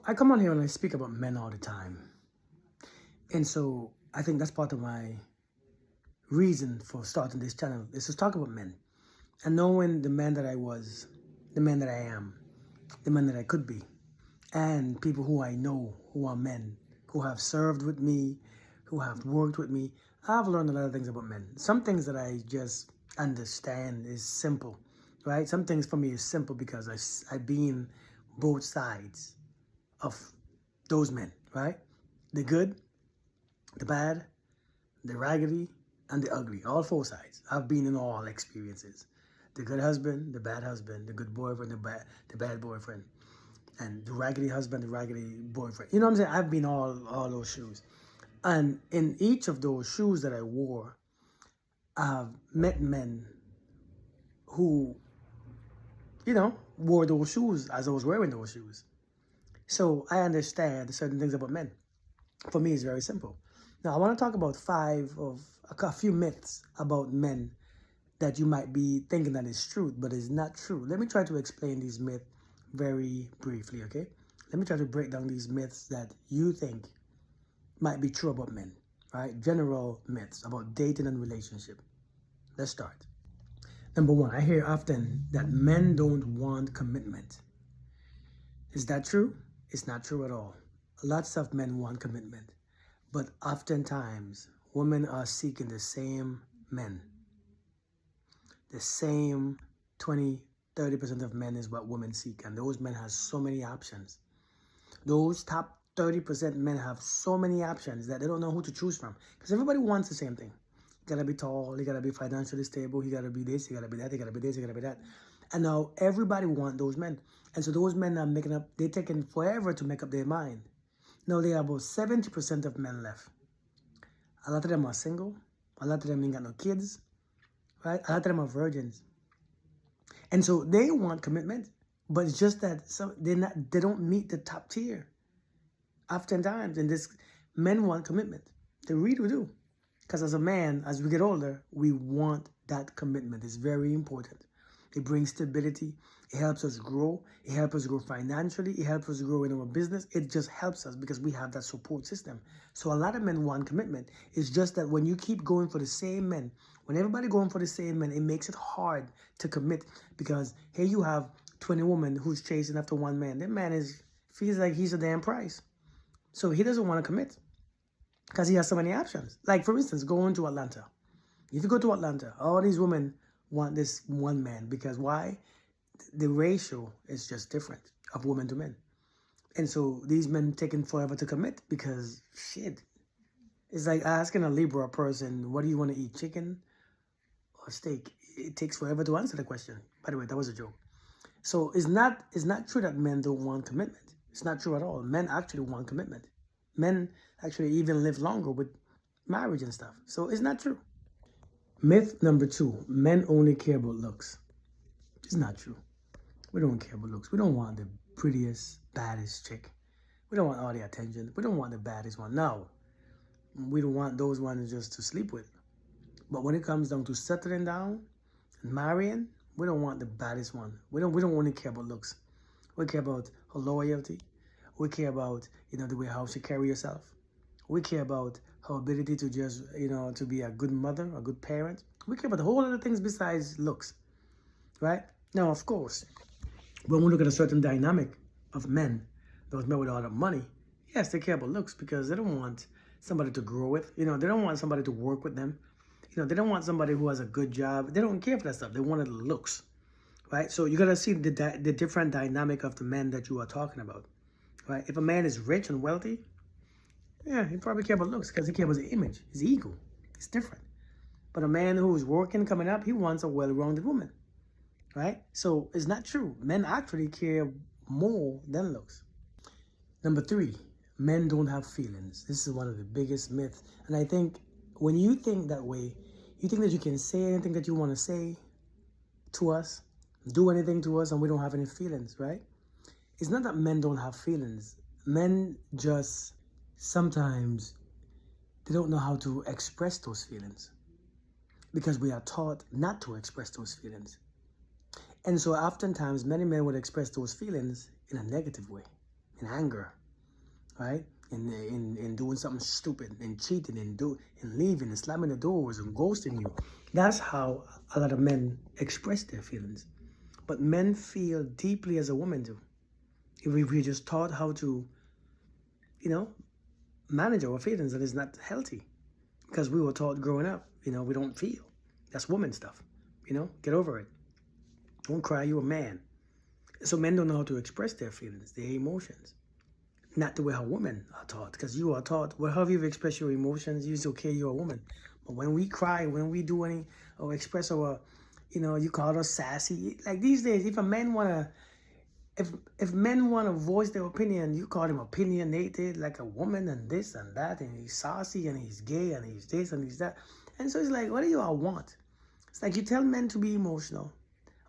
I come on here and I speak about men all the time. And so I think that's part of my reason for starting this channel is to talk about men and knowing the man that I was, the man that I am, the man that I could be, and people who I know who are men, who have served with me, who have worked with me. I've learned a lot of things about men. Some things that I just understand is simple, right? Some things for me is simple because I've been both sides of those men, right? The good, the bad, the raggedy, and the ugly, all four sides. I've been in all experiences. The good husband, the good boyfriend, the bad boyfriend, and the raggedy husband, the raggedy boyfriend. You know what I'm saying? I've been all those shoes. And in each of those shoes that I wore, I've met men who, wore those shoes as I was wearing those shoes. So I understand certain things about men. For me, it's very simple. Now, I want to talk about a few myths about men that you might be thinking that is true, but is not true. Let me try to explain these myths very briefly, okay? Let me try to break down these myths that you think might be true about men, right? General myths about dating and relationship. Let's start. Number one, I hear often that men don't want commitment. Is that true? It's not true at all. Lots of men want commitment, but oftentimes women are seeking the same men. The same 20, 30% of men is what women seek, and those men have so many options. Those top 30% men have so many options that they don't know who to choose from because everybody wants the same thing. You gotta be tall, you gotta be financially stable, you gotta be this, you gotta be that, you gotta be this, you gotta be that. And now everybody wants those men. And so those men are they're taking forever to make up their mind. Now there are about 70% of men left. A lot of them are single, a lot of them ain't got no kids, right? A lot of them are virgins. And so they want commitment, but it's just that they don't meet the top tier. Oftentimes in this, men want commitment. They really do. Because as a man, as we get older, we want that commitment. It's very important. It brings stability. It helps us grow. It helps us grow financially. It helps us grow in our business. It just helps us because we have that support system. So a lot of men want commitment. It's just that when you keep going for the same men, when everybody going for the same men, it makes it hard to commit because here you have 20 women who's chasing after one man. That man feels like he's a damn prize. So he doesn't want to commit because he has so many options. Like, for instance, going to Atlanta. If you go to Atlanta, all these women want this one man because why? The ratio is just different of women to men. And so these men taking forever to commit because, shit, it's like asking a Libra person, what do you want to eat, chicken or steak? It takes forever to answer the question. By the way, that was a joke. So it's not true that men don't want commitment. It's not true at all. Men actually want commitment. Men actually even live longer with marriage and stuff. So it's not true. Myth number 2, men only care about looks. It's not true. We don't care about looks. We don't want the prettiest, baddest chick. We don't want all the attention. We don't want the baddest one. No. We don't want those ones just to sleep with. But when it comes down to settling down and marrying, we don't want the baddest one. We don't only care about looks. We care about her loyalty. We care about, the way how she carry herself. We care about her ability to just, to be a good mother, a good parent. We care about a whole other things besides looks, right? Now, of course, when we look at a certain dynamic of men, those men with all the money, yes, they care about looks because they don't want somebody to grow with. They don't want somebody to work with them. They don't want somebody who has a good job. They don't care for that stuff. They want the looks, right? So you got to see the different dynamic of the men that you are talking about, right? If a man is rich and wealthy, yeah, he probably care about looks because he cares about his image, his ego. It's different. But a man who's working, coming up, he wants a well-rounded woman, right? So it's not true. Men actually care more than looks. Number 3, men don't have feelings. This is one of the biggest myths. And I think when you think that way, you think that you can say anything that you want to say to us, do anything to us, and we don't have any feelings, right? It's not that men don't have feelings. Men just sometimes they don't know how to express those feelings because we are taught not to express those feelings. And so oftentimes many men would express those feelings in a negative way, in anger, right? In doing something stupid, and cheating, and leaving, and slamming the doors, and ghosting you. That's how a lot of men express their feelings. But men feel deeply as a woman do. If we just taught how to, you know, manage our feelings, and it's not healthy. Because we were taught growing up, we don't feel. That's woman stuff. Get over it. Don't cry, you're a man. So men don't know how to express their feelings, their emotions. Not the way how women are taught, because you are taught, well, however you express your emotions, it's okay, you're a woman. But when we cry, when we do any, or express our, you call us sassy. Like these days, if men want to voice their opinion, you call them opinionated, like a woman, and this and that, and he's saucy, and he's gay, and he's this, and he's that. And so it's like, what do you all want? It's like you tell men to be emotional,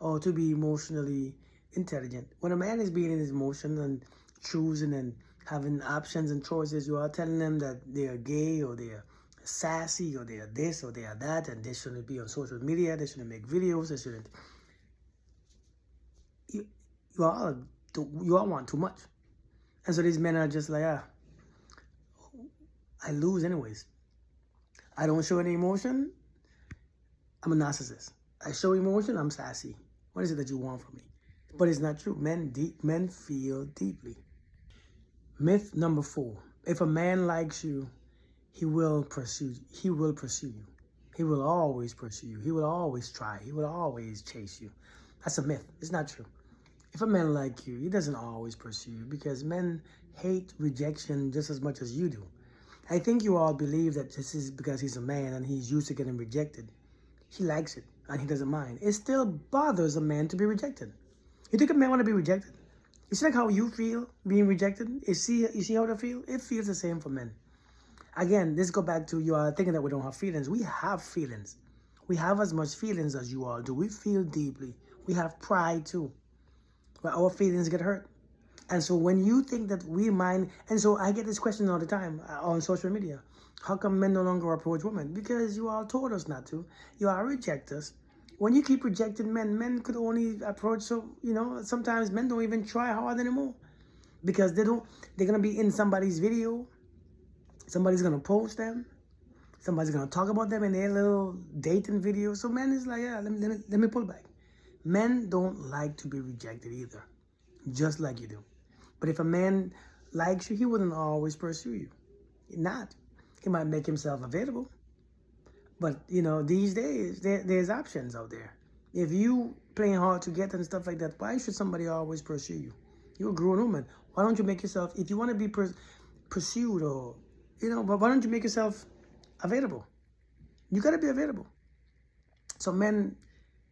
or to be emotionally intelligent. When a man is being in his emotions and choosing and having options and choices, you are telling them that they are gay, or they are sassy, or they are this, or they are that, and they shouldn't be on social media, they shouldn't make videos, they shouldn't. You all want too much. And so these men are just like, I lose anyways. I don't show any emotion, I'm a narcissist. I show emotion, I'm sassy. What is it that you want from me? But it's not true. Men feel deeply. Myth number 4. If a man likes you, he will pursue you. He will always pursue you. He will always try. He will always chase you. That's a myth. It's not true. If a man likes you, he doesn't always pursue you, because men hate rejection just as much as you do. I think you all believe that this is because he's a man and he's used to getting rejected. He likes it and he doesn't mind. It still bothers a man to be rejected. You think a man want to be rejected? You see like how you feel being rejected? You see how they feel? It feels the same for men. Again, this go back to you are thinking that we don't have feelings. We have feelings. We have as much feelings as you all do. We feel deeply. We have pride too. But our feelings get hurt. And so when you think that we mind, and so I get this question all the time on social media. How come men no longer approach women? Because you all told us not to. You all reject us. When you keep rejecting men could only approach, so, sometimes men don't even try hard anymore. Because they're going to be in somebody's video. Somebody's going to post them. Somebody's going to talk about them in their little dating video. So men is like, yeah, let me pull back. Men don't like to be rejected either. Just like you do. But if a man likes you, he wouldn't always pursue you. Not. He might make himself available. But, these days, there's options out there. If you playing hard to get and stuff like that, why should somebody always pursue you? You're a grown woman. Why don't you make yourself, if you want to be pursued, or, but why don't you make yourself available? You got to be available. So men,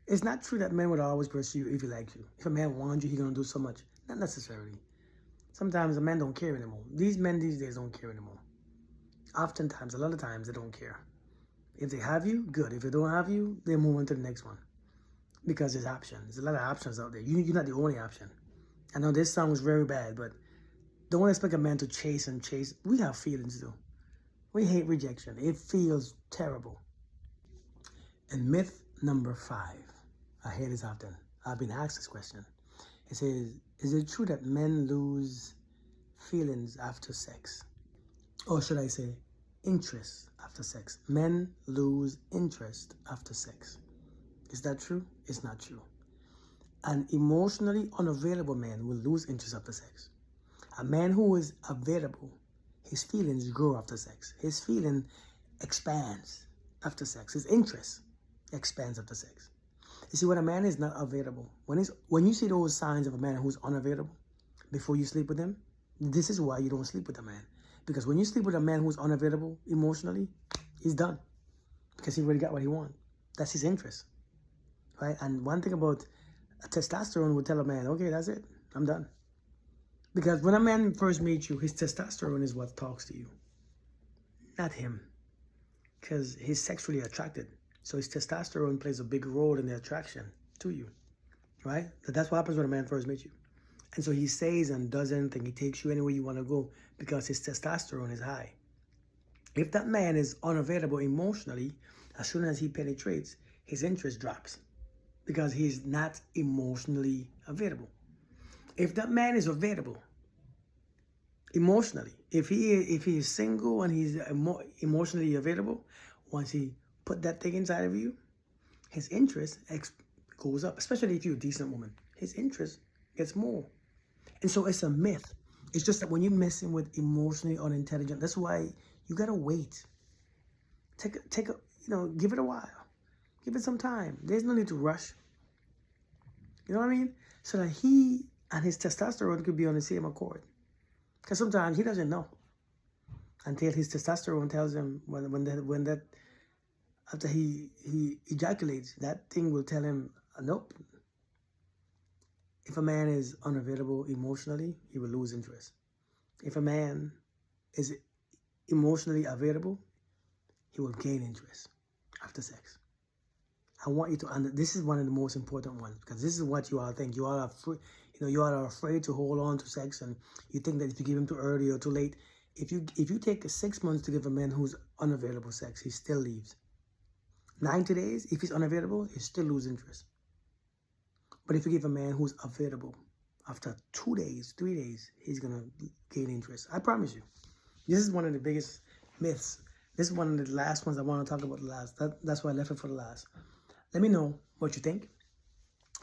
it's not true that men would always pursue you if he likes you. If a man wants you, he's going to do so much. Not necessarily. Sometimes a man don't care anymore. These men these days don't care anymore. Oftentimes, a lot of times, they don't care. If they have you, good. If they don't have you, they move on to the next one. Because there's options. There's a lot of options out there. You're not the only option. I know this sounds very bad, but don't expect a man to chase and chase. We have feelings, though. We hate rejection. It feels terrible. And myth number 5. I hear this often. I've been asked this question. It says, is it true that men lose feelings after sex? Or should I say, interest after sex? Men lose interest after sex. Is that true? It's not true. An emotionally unavailable man will lose interest after sex. A man who is available, his feelings grow after sex. His feeling expands after sex. His interest expands after sex. You see, when a man is not available, when you see those signs of a man who's unavailable before you sleep with him, this is why you don't sleep with a man. Because when you sleep with a man who's unavailable emotionally, he's done. Because he already got what he wants. That's his interest. Right? And one thing about testosterone would tell a man, okay, that's it. I'm done. Because when a man first meets you, his testosterone is what talks to you. Not him. Because he's sexually attracted. So his testosterone plays a big role in the attraction to you. Right? That's what happens when a man first meets you. And so he says and does anything. He takes you anywhere you want to go because his testosterone is high. If that man is unavailable emotionally, as soon as he penetrates, his interest drops because he's not emotionally available. If that man is available, emotionally. If he is single and he's emotionally available, once he put that thing inside of you, his interest goes up. Especially if you're a decent woman, his interest gets more. And so it's a myth. It's just that when you're messing with emotionally unintelligent, that's why you gotta wait. Take a give it a while. Give it some time. There's no need to rush. You know what I mean? So that he and his testosterone could be on the same accord. Because sometimes he doesn't know until his testosterone tells him when that after he ejaculates, that thing will tell him, nope. If a man is unavailable emotionally, he will lose interest. If a man is emotionally available, he will gain interest after sex. I want you to understand, this is one of the most important ones, because this is what you all think. You all are afraid to hold on to sex, and you think that if you give him too early or too late, if you take 6 months to give a man who's unavailable sex, he still leaves. 90 days, if he's unavailable, he still lose interest. But if you give a man who's available, after 2 days, 3 days, he's gonna gain interest. I promise you. This is one of the biggest myths. This is one of the last ones I want to talk about. That's why I left it for the last. Let me know what you think.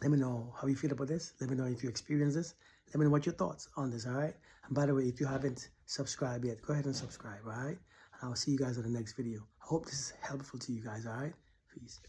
Let me know how you feel about this. Let me know if you experience this. Let me know what your thoughts on this, all right? And by the way, if you haven't subscribed yet, go ahead and subscribe, all right? And I'll see you guys in the next video. I hope this is helpful to you guys, all right? Peace.